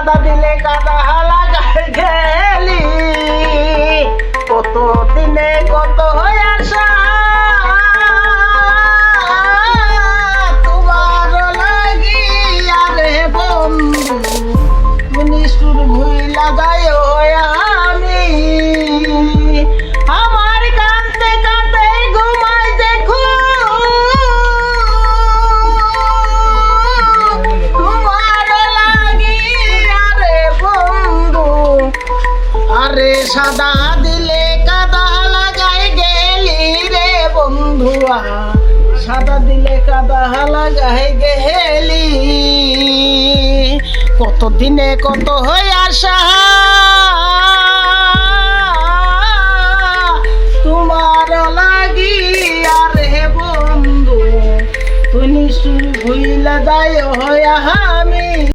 সাদা দিলে কাদা লাগাই গেলি কত দিনে কত হয়ে আসা তোমার লাগি আরে বন্ধু তুমি সুর ভুইলা যায় আমি আমার কাঁদতে কাঁদতে ঘুমাই দেখো তোমার লাগি আরে বন্ধু আরে সাদা দিলে কাদা লাগাই গেলি রে বন্ধুয়া সাদা দিলে কাদা লাগাই গেলি কত দিনে কত হয়ে আসা তোমার লাগি আরে বন্ধু তুমি সুর ভুইলা যায় আমি